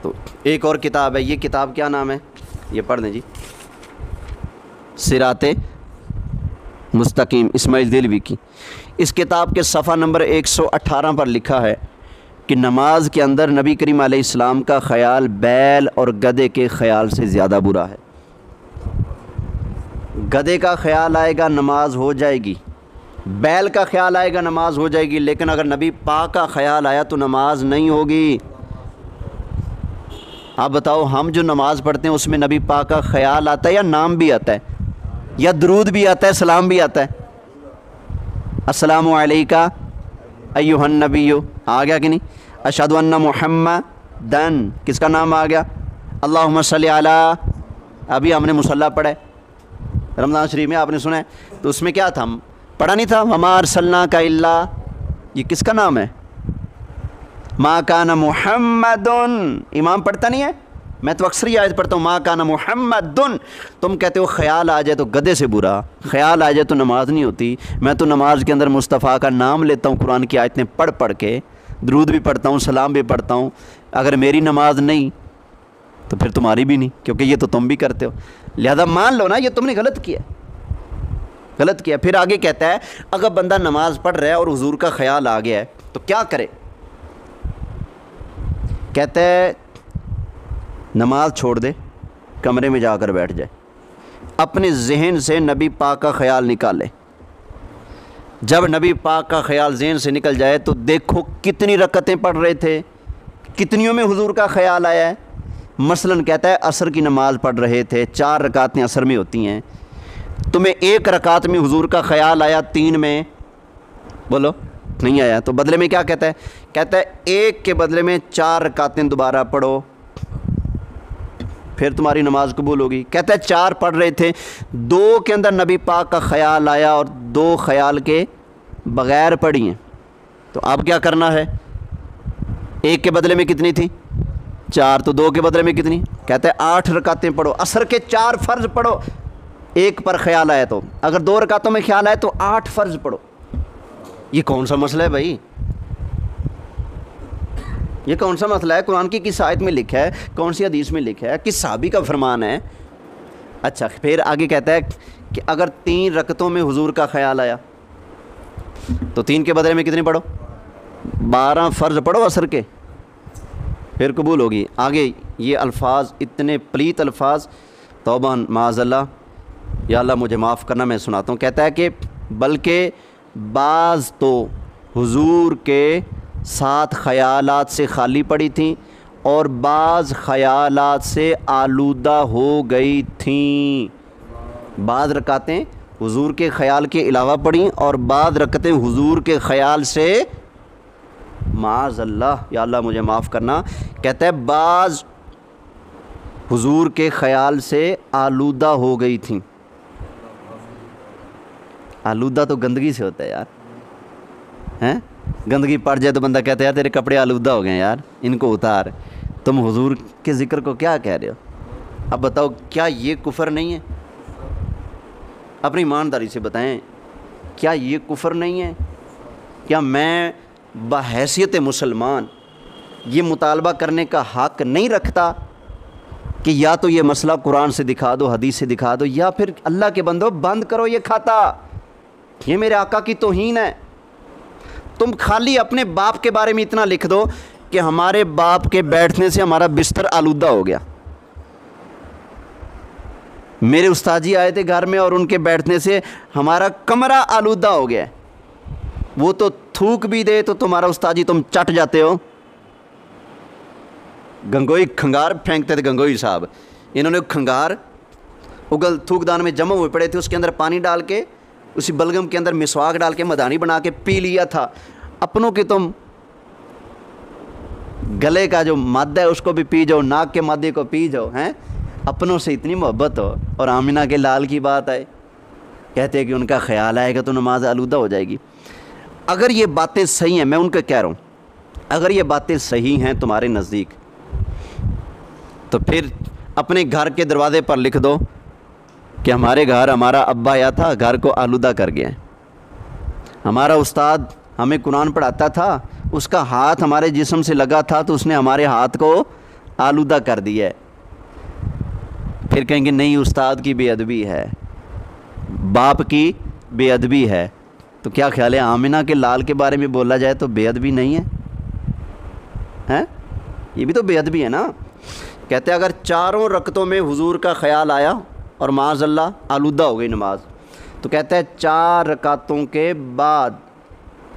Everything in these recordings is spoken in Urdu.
تو ایک اور کتاب ہے، یہ کتاب کیا نام ہے؟ یہ پڑھ دیں جی، صراط مستقیم، اسماعیل دہلوی کی۔ اس کتاب کے صفحہ نمبر 118 پر لکھا ہے کہ نماز کے اندر نبی کریم علیہ السلام کا خیال بیل اور گدھے کے خیال سے زیادہ برا ہے۔ گدھے کا خیال آئے گا نماز ہو جائے گی، بیل کا خیال آئے گا نماز ہو جائے گی، لیکن اگر نبی پاک کا خیال آیا تو نماز نہیں ہوگی۔ آپ بتاؤ، ہم جو نماز پڑھتے ہیں اس میں نبی پاک کا خیال آتا ہے یا نام بھی آتا ہے یا درود بھی آتا ہے، سلام بھی آتا ہے؟ السلام علیکہ ایھا النبی آ گیا کہ نہیں؟ اشہد ان محمدن کس کا نام آ گیا؟ اللہم صلی علی، ابھی ہم نے مصلی پڑھا ہے رمضان شریف میں، آپ نے سنا ہے، تو اس میں کیا تھا؟ ہم پڑھا نہیں تھا وما ارسلناک الا، یہ کس کا نام ہے؟ ما کان محمد، امام پڑھتا نہیں ہے؟ میں تو اکثر یہ آیت پڑھتا ہوں ما کان محمد، تم کہتے ہو خیال آ جائے تو گدھے سے برا، خیال آ جائے تو نماز نہیں ہوتی۔ میں تو نماز کے اندر مصطفیٰ کا نام لیتا ہوں، قرآن کی آیتیں پڑھ پڑھ کے، درود بھی پڑھتا ہوں، سلام بھی پڑھتا ہوں۔ اگر میری نماز نہیں تو پھر تمہاری بھی نہیں، کیونکہ یہ تو تم بھی کرتے ہو، لہذا مان لو نا یہ تم نے غلط کیا، غلط کیا۔ پھر آگے کہتا ہے اگر بندہ نماز پڑھ رہا ہے اور حضور کا خیال آ گیا ہے تو کیا کرے؟ کہتا ہے نماز چھوڑ دے، کمرے میں جا کر بیٹھ جائے، اپنے ذہن سے نبی پاک کا خیال نکالے۔ جب نبی پاک کا خیال ذہن سے نکل جائے تو دیکھو کتنی رکعتیں پڑھ رہے تھے، کتنیوں میں حضور کا خیال آیا ہے۔ مثلاً کہتا ہے عصر کی نماز پڑھ رہے تھے، 4 رکعتیں عصر میں ہوتی ہیں، تمہیں 1 رکعت میں حضور کا خیال آیا، 3 میں بولو نہیں آیا، تو بدلے میں کیا کہتا ہے؟ کہتا ہے 1 کے بدلے میں 4 رکعتیں دوبارہ پڑھو، پھر تمہاری نماز قبول ہوگی۔ کہتا ہے 4 پڑھ رہے تھے، 2 کے اندر نبی پاک کا خیال آیا اور 2 خیال کے بغیر پڑھی ہیں، تو اب کیا کرنا ہے؟ 1 کے بدلے میں کتنی تھی؟ 4، تو 2 کے بدلے میں کتنی؟ کہتا ہے 8 رکعتیں پڑھو، عصر کے 4 فرض پڑھو، 1 پر خیال آیا تو، اگر 2 رکعتوں میں خیال آئے تو 8 فرض پڑھو۔ یہ کون سا مسئلہ ہے بھائی؟ یہ کون سا مسئلہ ہے؟ قرآن کی کس آیت میں لکھا ہے؟ کون سی حدیث میں لکھا ہے؟ کس صحابی کا فرمان ہے؟ اچھا پھر آگے کہتا ہے کہ اگر 3 رکعتوں میں حضور کا خیال آیا تو 3 کے بدلے میں کتنی پڑھو؟ 12 فرض پڑھو عصر کے، پھر قبول ہوگی۔ آگے یہ الفاظ اتنے پلیت الفاظ، توبہ معاذ اللہ، یا اللہ مجھے معاف کرنا، میں سناتا ہوں۔ کہتا ہے کہ بلکہ بعض تو حضور کے ساتھ خیالات سے خالی پڑی تھیں اور بعض خیالات سے آلودہ ہو گئی تھیں۔ بعض رکعتیں حضور کے خیال کے علاوہ پڑھیں اور بعض رکعتیں حضور کے خیال سے، معاذ اللہ یا اللہ مجھے معاف کرنا، کہتا ہے بعض حضور کے خیال سے آلودہ ہو گئی تھیں۔ آلودہ تو گندگی سے ہوتا ہے یار، ہیں؟ گندگی پڑ جائے تو بندہ کہتا ہے یار تیرے کپڑے آلودہ ہو گئے ہیں یار، ان کو اتار۔ تم حضور کے ذکر کو کیا کہہ رہے ہو؟ اب بتاؤ کیا یہ کفر نہیں ہے؟ اپنی ایمانداری سے بتائیں، کیا یہ کفر نہیں ہے؟ کیا میں بحیثیت مسلمان یہ مطالبہ کرنے کا حق نہیں رکھتا کہ یا تو یہ مسئلہ قرآن سے دکھا دو، حدیث سے دکھا دو، یا پھر اللہ کے بندو بند کرو یہ کھاتا، یہ میرے آقا کی توہین ہے۔ تم خالی اپنے باپ کے بارے میں اتنا لکھ دو کہ ہمارے باپ کے بیٹھنے سے ہمارا بستر آلودہ ہو گیا، میرے استاد جی آئے تھے گھر میں اور ان کے بیٹھنے سے ہمارا کمرہ آلودہ ہو گیا، وہ تو تھوک بھی دے تو تمہارا استاد جی تم چٹ جاتے ہو۔ گنگوئی کھنگار پھینکتے تھے گنگوئی صاحب، انہوں نے کھنگار اگل تھوک دان میں جمع ہوئے پڑے تھے، اس کے اندر پانی ڈال کے، اسی بلگم کے اندر مسواک ڈال کے مدانی بنا کے پی لیا تھا۔ اپنوں کے تم گلے کا جو مادہ ہے اس کو بھی پی جاؤ، ناک کے مادے کو پی جاؤ، ہیں؟ اپنوں سے اتنی محبت ہو، اور آمینہ کے لال کی بات آئے، کہتے ہیں کہ ان کا خیال آئے گا تو نماز آلودہ ہو جائے گی۔ اگر یہ باتیں صحیح ہیں، میں ان کو کہہ رہا ہوں، اگر یہ باتیں صحیح ہیں تمہارے نزدیک تو پھر اپنے گھر کے دروازے پر لکھ دو کہ ہمارے گھر ہمارا ابا آیا تھا، گھر کو آلودہ کر گیا ہے، ہمارا استاد ہمیں قرآن پڑھاتا تھا، اس کا ہاتھ ہمارے جسم سے لگا تھا تو اس نے ہمارے ہاتھ کو آلودہ کر دیا ہے. پھر کہیں گے نہیں استاد کی بے ادبی ہے, باپ کی بے ادبی ہے. تو کیا خیال ہے آمنہ کے لال کے بارے میں بولا جائے تو بے ادبی نہیں ہے؟ یہ بھی تو بے ادبی ہے نا. کہتے ہیں اگر چاروں رکعتوں میں حضور کا خیال آیا اور معاذ اللہ آلودہ ہو گئی نماز, تو کہتے ہیں 4 رکعتوں کے بعد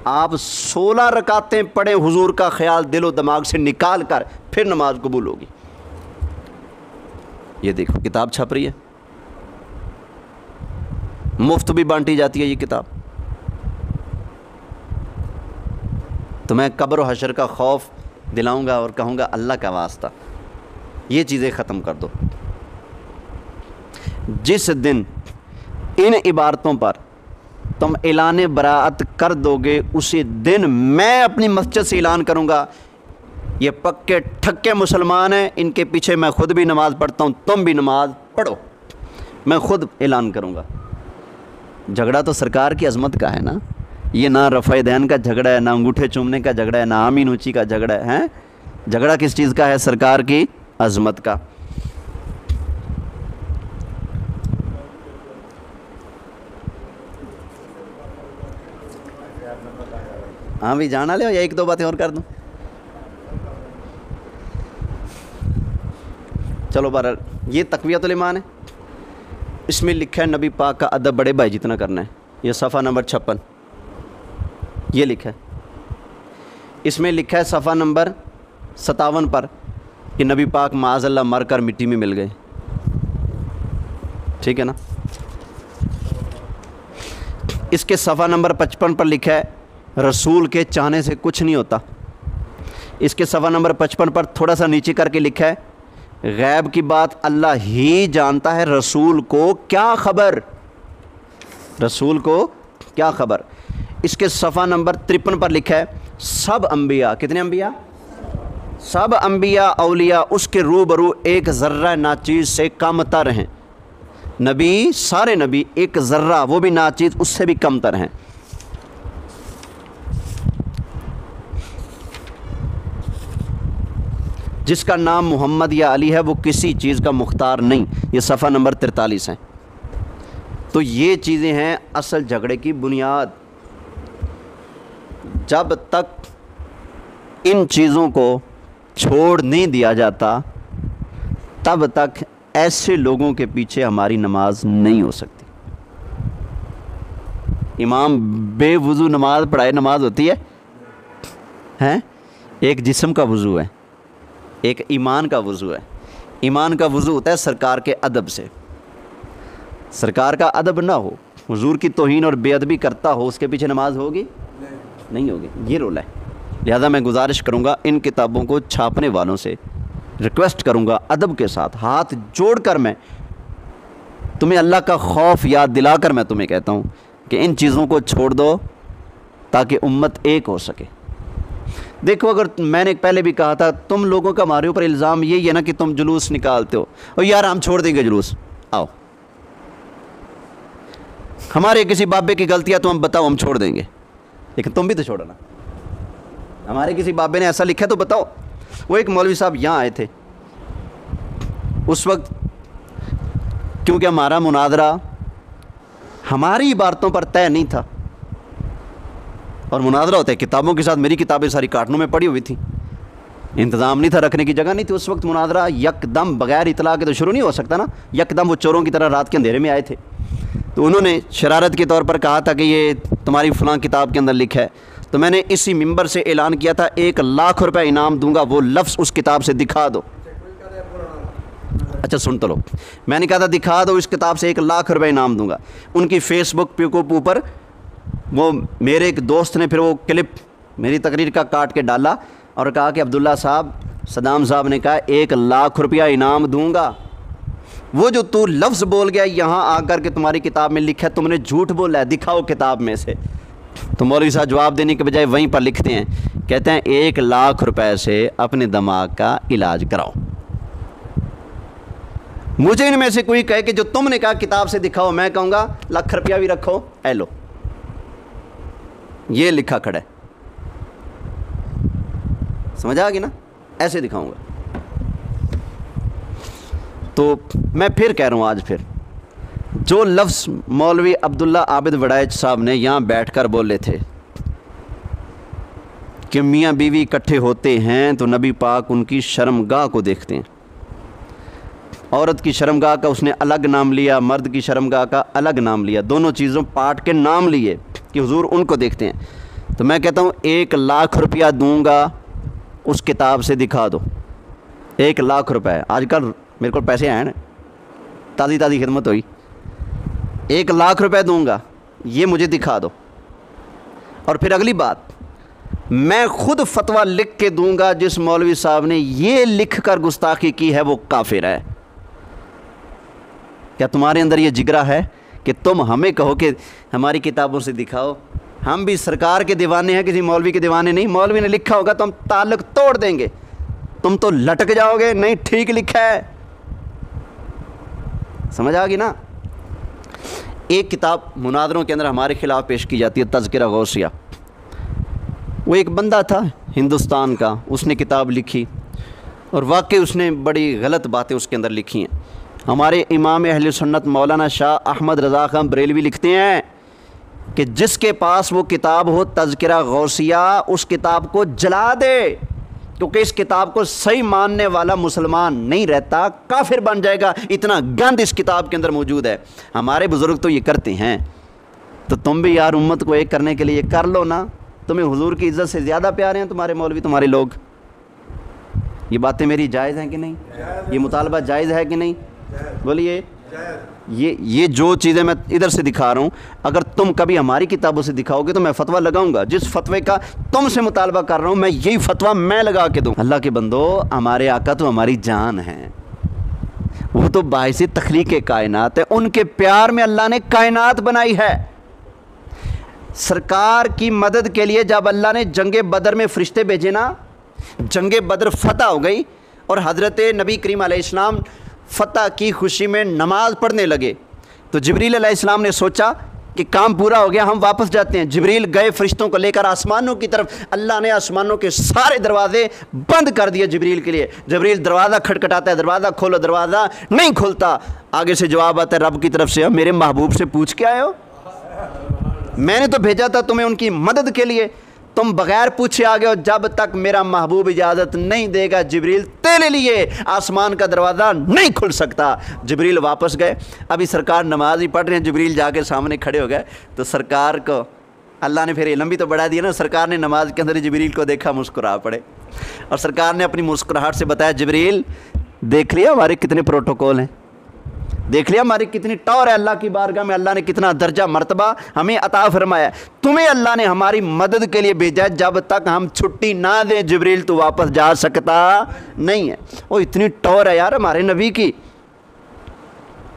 آپ 16 رکعتیں پڑھیں, حضور کا خیال دل و دماغ سے نکال کر, پھر نماز قبول ہوگی. یہ دیکھو کتاب چھپ رہی ہے, مفت بھی بانٹی جاتی ہے یہ کتاب. تو میں قبر و حشر کا خوف دلاؤں گا اور کہوں گا اللہ کا واسطہ یہ چیزیں ختم کر دو. جس دن ان عبارتوں پر تم اعلان براعت کر دو گے, اسی دن میں اپنی مسجد سے اعلان کروں گا یہ پکے ٹھکے مسلمان ہیں, ان کے پیچھے میں خود بھی نماز پڑھتا ہوں, تم بھی نماز پڑھو. میں خود اعلان کروں گا. جھگڑا تو سرکار کی عظمت کا ہے نا, یہ نہ رفع دین کا جھگڑا ہے, نہ انگوٹھے چومنے کا جھگڑا ہے, نہ آمین اونچی کا جھگڑا ہے. جھگڑا کس چیز کا ہے؟ سرکار کی عظمت کا. ہاں بھی جانا لے یا 1-2 باتیں اور کر دوں؟ چلو بہرحال یہ تقویۃ الایمان ہے. اس میں لکھا ہے نبی پاک کا ادب بڑے بھائی جتنا کرنا ہے. یہ صفحہ نمبر 56 یہ لکھا ہے. اس میں لکھا ہے صفحہ نمبر 57 پر کہ نبی پاک معاذ اللہ مر کر مٹی میں مل گئے. ٹھیک ہے نا. اس کے صفحہ نمبر 55 پر لکھا ہے رسول کے چاہنے سے کچھ نہیں ہوتا. اس کے صفحہ نمبر 55 پر تھوڑا سا نیچے کر کے لکھا ہے غیب کی بات اللہ ہی جانتا ہے, رسول کو کیا خبر, رسول کو کیا خبر. اس کے صفحہ نمبر 53 پر لکھا ہے سب انبیاء, کتنے انبیاء؟ سب انبیاء اولیاء اس کے روبرو ایک ذرہ ناچیز سے کم تر ہیں. نبی سارے نبی ایک ذرہ, وہ بھی ناچیز, اس سے بھی کم تر ہیں. جس کا نام محمد یا علی ہے وہ کسی چیز کا مختار نہیں. یہ صفحہ نمبر 43 ہے. تو یہ چیزیں ہیں اصل جھگڑے کی بنیاد. جب تک ان چیزوں کو چھوڑ نہیں دیا جاتا تب تک ایسے لوگوں کے پیچھے ہماری نماز نہیں ہو سکتی. امام بے وضو نماز پڑھائے نماز ہوتی ہے؟ ایک جسم کا وضو ہے, ایک ایمان کا وضو ہے. ایمان کا وضو ہوتا ہے سرکار کے ادب سے. سرکار کا ادب نہ ہو, حضور کی توہین اور بے ادبی کرتا ہو, اس کے پیچھے نماز ہوگی؟ نہیں ہوگی. یہ رول ہے. لہذا میں گزارش کروں گا ان کتابوں کو چھاپنے والوں سے, ریکویسٹ کروں گا ادب کے ساتھ ہاتھ جوڑ کر, میں تمہیں اللہ کا خوف یاد دلا کر میں تمہیں کہتا ہوں کہ ان چیزوں کو چھوڑ دو تاکہ امت ایک ہو سکے. دیکھو اگر میں نے پہلے بھی کہا تھا تم لوگوں کا ہمارے اوپر الزام یہی ہے نا کہ تم جلوس نکالتے ہو, اور یار ہم چھوڑ دیں گے جلوس, آؤ ہمارے کسی بابے کی غلطی ہے تو ہم بتاؤ, ہم چھوڑ دیں گے, لیکن تم بھی تو چھوڑو نا. ہمارے کسی بابے نے ایسا لکھا تو بتاؤ. وہ ایک مولوی صاحب یہاں آئے تھے اس وقت, کیونکہ ہمارا مناظرہ ہماری عبارتوں پر طے نہیں تھا, اور مناظرہ ہوتا ہے کتابوں کے ساتھ. میری کتابیں ساری کارٹنوں میں پڑی ہوئی تھیں, انتظام نہیں تھا, رکھنے کی جگہ نہیں تھی. اس وقت مناظرہ یک دم بغیر اطلاع کے تو شروع نہیں ہو سکتا نا. یک دم وہ چوروں کی طرح رات کے اندھیرے میں آئے تھے. تو انہوں نے شرارت کے طور پر کہا تھا کہ یہ تمہاری فلاں کتاب کے اندر لکھا ہے. تو میں نے اسی ممبر سے اعلان کیا تھا 1,00,000 روپے انعام دوں گا, وہ لفظ اس کتاب سے دکھا دو. اچھا سن تو لو, میں نے کہا تھا دکھا دو اس کتاب سے 1,00,000 روپے انعام دوں گا. ان کی فیس بک پہ کو اوپر وہ میرے ایک دوست نے پھر وہ کلپ میری تقریر کا کاٹ کے ڈالا اور کہا کہ عبداللہ صاحب, صدام صاحب نے کہا 1,00,000 روپیہ انعام دوں گا. وہ جو تو لفظ بول گیا یہاں آ کر کے تمہاری کتاب میں لکھا ہے, تم نے جھوٹ بولا ہے, دکھاؤ کتاب میں سے. تو مولوی صاحب جواب دینے کے بجائے وہیں پر لکھتے ہیں, کہتے ہیں 1,00,000 روپے سے اپنے دماغ کا علاج کراؤ. مجھے ان میں سے کوئی کہے کہ جو تم نے کہا کتاب سے دکھاؤ, میں کہوں گا 1,00,000 روپیہ بھی رکھو, اے لو یہ لکھا کھڑا ہے, سمجھ آ گئی نا؟ ایسے دکھاؤں گا. تو میں پھر کہہ رہا ہوں آج پھر جو لفظ مولوی عبداللہ عابد وڑائچ صاحب نے یہاں بیٹھ کر بولے تھے کہ میاں بیوی اکٹھے ہوتے ہیں تو نبی پاک ان کی شرمگاہ کو دیکھتے ہیں، عورت کی شرمگاہ کا اس نے الگ نام لیا، مرد کی شرمگاہ کا الگ نام لیا، دونوں چیزوں پارٹ کے نام لیے کہ حضور ان کو دیکھتے ہیں۔ تو میں کہتا ہوں 1,00,000 روپیہ دوں گا اس کتاب سے دکھا دو، 1,00,000 روپے، آج کل میرے کو پیسے آئے نا، تازی خدمت ہوئی، 1,00,000 روپے دوں گا، یہ مجھے دکھا دو۔ اور پھر اگلی بات، میں خود فتویٰ لکھ کے دوں گا جس مولوی صاحب نے یہ لکھ کر گستاخی کی ہے وہ کافر ہے۔ کیا تمہارے اندر یہ جگرا ہے کہ تم ہمیں کہو کہ ہماری کتابوں سے دکھاؤ؟ ہم بھی سرکار کے دیوانے ہیں، کسی مولوی کے دیوانے نہیں۔ مولوی نے لکھا ہوگا تو ہم تعلق توڑ دیں گے، تم تو لٹک جاؤ گے، نہیں ٹھیک لکھا ہے، سمجھ آ گئی نا؟ ایک کتاب مناظروں کے اندر ہمارے خلاف پیش کی جاتی ہے، تذکرہ غوثیہ۔ وہ ایک بندہ تھا ہندوستان کا، اس نے کتاب لکھی اور واقعی اس نے بڑی غلط باتیں اس کے اندر لکھی ہیں۔ ہمارے امام اہل سنت مولانا شاہ احمد رضا خان بریلوی لکھتے ہیں کہ جس کے پاس وہ کتاب ہو تذکرہ غوثیہ، اس کتاب کو جلا دے، کیونکہ اس کتاب کو صحیح ماننے والا مسلمان نہیں رہتا، کافر بن جائے گا، اتنا گند اس کتاب کے اندر موجود ہے۔ ہمارے بزرگ تو یہ کرتے ہیں، تو تم بھی یار امت کو ایک کرنے کے لیے یہ کر لو نا۔ تمہیں حضور کی عزت سے زیادہ پیارے ہیں تمہارے مولوی، تمہارے لوگ؟ یہ باتیں میری جائز ہیں کہ نہیں؟ یہ مطالبہ جائز ہے کہ نہیں؟ بولیے۔ یہ جو چیزیں میں ادھر سے دکھا رہا ہوں، اگر تم کبھی ہماری کتابوں سے دکھاؤ گے تو میں فتویٰ لگاؤں گا، جس فتوے کا تم سے مطالبہ کر رہا ہوں میں یہی فتویٰ میں لگا کے دوں۔ اللہ کے بندو، ہمارے آقا تو ہماری جان ہیں، وہ تو باعث تخلیق کائنات ہے، ان کے پیار میں اللہ نے کائنات بنائی ہے۔ سرکار کی مدد کے لیے جب اللہ نے جنگ بدر میں فرشتے بھیجے نا، جنگ بدر فتح ہو گئی اور حضرت نبی کریم علیہ السلام فتح کی خوشی میں نماز پڑھنے لگے، تو جبریل علیہ السلام نے سوچا کہ کام پورا ہو گیا، ہم واپس جاتے ہیں۔ جبریل گئے فرشتوں کو لے کر آسمانوں کی طرف، اللہ نے آسمانوں کے سارے دروازے بند کر دیے جبریل کے لیے۔ جبریل دروازہ کھٹکھٹاتا ہے، دروازہ کھولو، دروازہ نہیں کھلتا، آگے سے جواب آتا ہے رب کی طرف سے، میرے محبوب سے پوچھ کے آئے ہو؟ میں نے تو بھیجا تھا تمہیں ان کی مدد کے لیے، تم بغیر پوچھے آ گئے ہو۔ جب تک میرا محبوب اجازت نہیں دے گا جبریل تیرے لیے آسمان کا دروازہ نہیں کھل سکتا۔ جبریل واپس گئے، ابھی سرکار نماز ہی پڑھ رہے ہیں، جبریل جا کے سامنے کھڑے ہو گئے، تو سرکار کو اللہ نے پھر علم بھی تو بڑھا دیا نا، سرکار نے نماز کے اندر جبریل کو دیکھا، مسکرا پڑے، اور سرکار نے اپنی مسکراہٹ سے بتایا جبریل دیکھ لیا ہمارے کتنے پروٹوکول ہیں، دیکھ لیا ہماری کتنی ٹور ہے اللہ کی بارگاہ میں، اللہ نے کتنا درجہ مرتبہ ہمیں عطا فرمایا۔ تمہیں اللہ نے ہماری مدد کے لیے بھیجا ہے، جب تک ہم چھٹی نہ دیں جبریل تو واپس جا سکتا نہیں ہے۔ وہ اتنی ٹور ہے یار ہمارے نبی کی،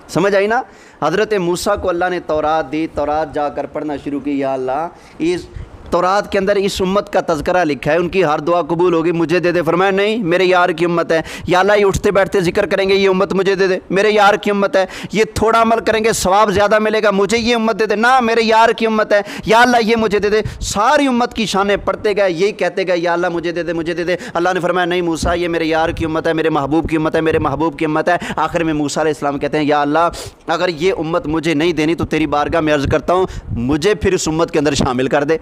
سمجھ آئی نا؟ حضرت موسیٰ کو اللہ نے تورات دی، تورات جا کر پڑھنا شروع کی، یا اللہ اس تورات کے اندر اس امت کا تذکرہ لکھا ہے، ان کی ہر دعا قبول ہوگی، مجھے دے دے۔ فرمایا نہیں، میرے یار کی امت ہے، یا اللہ یہ اٹھتے بیٹھتے ذکر کریں گے، یہ امت مجھے دے دے، میرے یار کی امت ہے، یہ تھوڑا عمل کریں گے ثواب زیادہ ملے گا، مجھے یہ امت دے دے، نہ میرے یار کی امت ہے، یا اللہ یہ مجھے دے دے۔ ساری امت کی شانیں پڑھتے گئے، یہی کہتے گئے یا اللہ مجھے دے دے، مجھے دے دے۔ اللہ نے فرمایا نہیں موسیٰ، یہ میرے یار کی امت ہے، میرے محبوب کی امت ہے، میرے محبوب کی امت ہے۔ آخر میں موسیٰ علیہ السلام کہتے ہیں یا اللہ اگر یہ امت مجھے نہیں دینی تو تیری بارگاہ میں عرض کرتا ہوں مجھے پھر اس امت کے اندر شامل کر دے،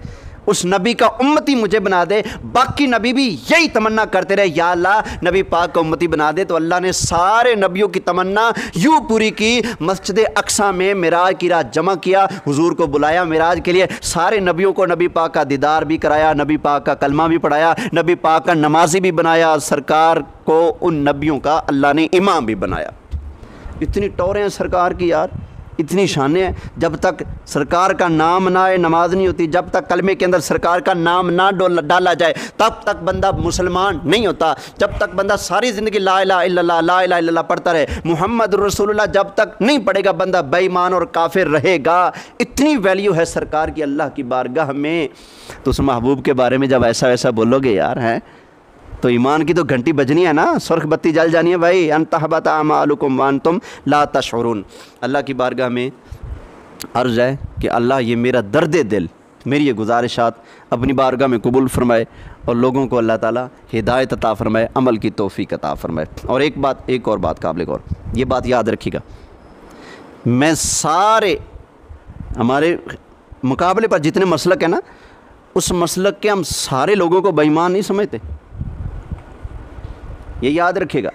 اس نبی کا امتی مجھے بنا دے۔ باقی نبی بھی یہی تمنا کرتے رہے یا اللہ نبی پاک کا امتی بنا دے، تو اللہ نے سارے نبیوں کی تمنا یوں پوری کی، مسجد اقصیٰ میں معراج کی رات جمع کیا، حضور کو بلایا معراج کے لیے، سارے نبیوں کو نبی پاک کا دیدار بھی کرایا، نبی پاک کا کلمہ بھی پڑھایا، نبی پاک کا نمازی بھی بنایا، سرکار کو ان نبیوں کا اللہ نے امام بھی بنایا۔ اتنی ٹوریں ہیں سرکار کی یار، اتنی شانیں ہیں، جب تک سرکار کا نام نہ آئے نماز نہیں ہوتی، جب تک کلمے کے اندر سرکار کا نام نہ ڈالا جائے تب تک بندہ مسلمان نہیں ہوتا، جب تک بندہ ساری زندگی لا الہ الا اللہ لا الہ الا اللہ پڑھتا رہے، محمد رسول اللہ جب تک نہیں پڑھے گا بندہ بے ایمان اور کافر رہے گا۔ اتنی ویلیو ہے سرکار کی اللہ کی بارگاہ میں، تو اس محبوب کے بارے میں جب ایسا ویسا بولو گے یار ہیں تو ایمان کی تو گھنٹی بجنی ہے نا، سرخ بتی جل جانی ہے بھائی، ان تحبط اعمالکم وانتم لا تشعرون۔ اللہ کی بارگاہ میں عرض ہے کہ اللہ یہ میرا درد دل، میری یہ گزارشات اپنی بارگاہ میں قبول فرمائے، اور لوگوں کو اللہ تعالیٰ ہدایت عطا فرمائے، عمل کی توفیق عطا فرمائے۔ اور ایک اور بات قابل غور، یہ بات یاد رکھیے گا. میں سارے ہمارے مقابلے پر جتنے مسلک ہیں نا، اس مسلک کے ہم سارے لوگوں کو بے ایمان نہیں سمجھتے، یہ یاد رکھیے گا.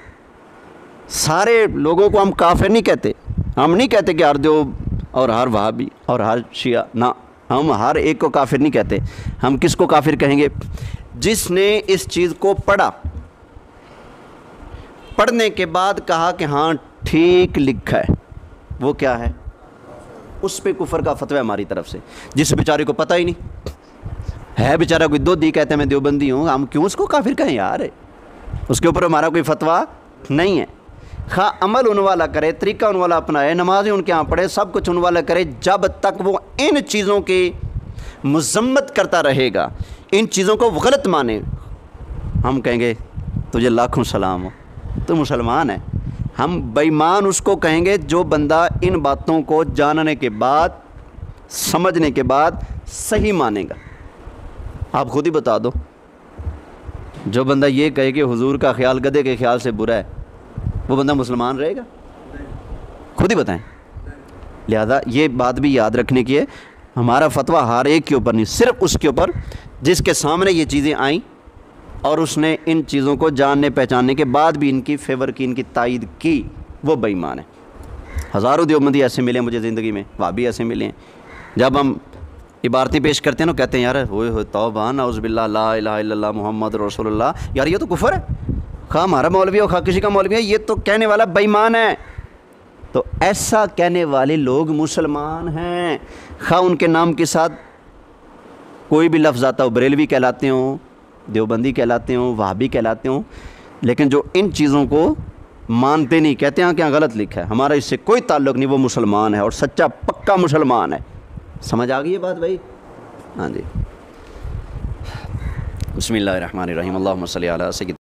سارے لوگوں کو ہم کافر نہیں کہتے. ہم نہیں کہتے کہ ہر دیوب اور ہر وہابی اور ہر شیعہ، نہ، ہم ہر ایک کو کافر نہیں کہتے. ہم کس کو کافر کہیں گے؟ جس نے اس چیز کو پڑھا، پڑھنے کے بعد کہا کہ ہاں ٹھیک لکھا ہے، وہ کیا ہے؟ اس پہ کفر کا فتویٰ ہماری طرف سے. جس بیچارے کو پتہ ہی نہیں ہے، بیچارہ کوئی دودھی کہتے ہیں میں دیوبندی ہوں، ہم کیوں اس کو کافر کہیں یار؟ اس کے اوپر ہمارا کوئی فتویٰ نہیں ہے. خواہ عمل ان والا کرے، طریقہ ان والا اپنائے، نمازیں ان کے ہاں پڑھے، سب کچھ ان والا کرے، جب تک وہ ان چیزوں کی مذمت کرتا رہے گا، ان چیزوں کو غلط مانے، ہم کہیں گے تجھے لاکھوں سلام ہو، تو مسلمان ہے. ہم بے ایمان اس کو کہیں گے جو بندہ ان باتوں کو جاننے کے بعد، سمجھنے کے بعد صحیح مانے گا. آپ خود ہی بتا دو، جو بندہ یہ کہے کہ حضور کا خیال گدھے کے خیال سے برا ہے، وہ بندہ مسلمان رہے گا؟ خود ہی بتائیں. لہذا یہ بات بھی یاد رکھنے کی ہے، ہمارا فتویٰ ہر ایک کے اوپر نہیں، صرف اس کے اوپر جس کے سامنے یہ چیزیں آئیں اور اس نے ان چیزوں کو جاننے پہچاننے کے بعد بھی ان کی فیور کی، ان کی تائید کی، وہ بے ایمان ہے. ہزاروں دیوبندی ایسے ملے مجھے زندگی میں، وہابی ایسے ملے ہیں. جب ہم عبارتیں پیش کرتے ہیں نا، کہتے ہیں یار ہوئے ہوئے توبہ نعوذ باللہ لا الہ الا اللہ محمد رسول اللہ، یار یہ تو کفر ہے. خواہ ہمارا مولوی ہو، خواہ کسی کا مولوی ہے، یہ تو کہنے والا بے ایمان ہے. تو ایسا کہنے والے لوگ مسلمان ہیں، خواہ ان کے نام کے ساتھ کوئی بھی لفظ آتا ہو، بریلوی کہلاتے ہوں، دیوبندی کہلاتے ہوں، وہابی کہلاتے ہوں، لیکن جو ان چیزوں کو مانتے نہیں، کہتے ہیں کہ ہاں غلط لکھا ہے، ہمارا اس سے کوئی تعلق نہیں، وہ مسلمان ہے اور سچا پکا مسلمان ہے. سمجھ آ گئی یہ بات بھائی؟ ہاں جی. بسم اللہ الرحمن الرحیم. اللہم صلی علی سیدنا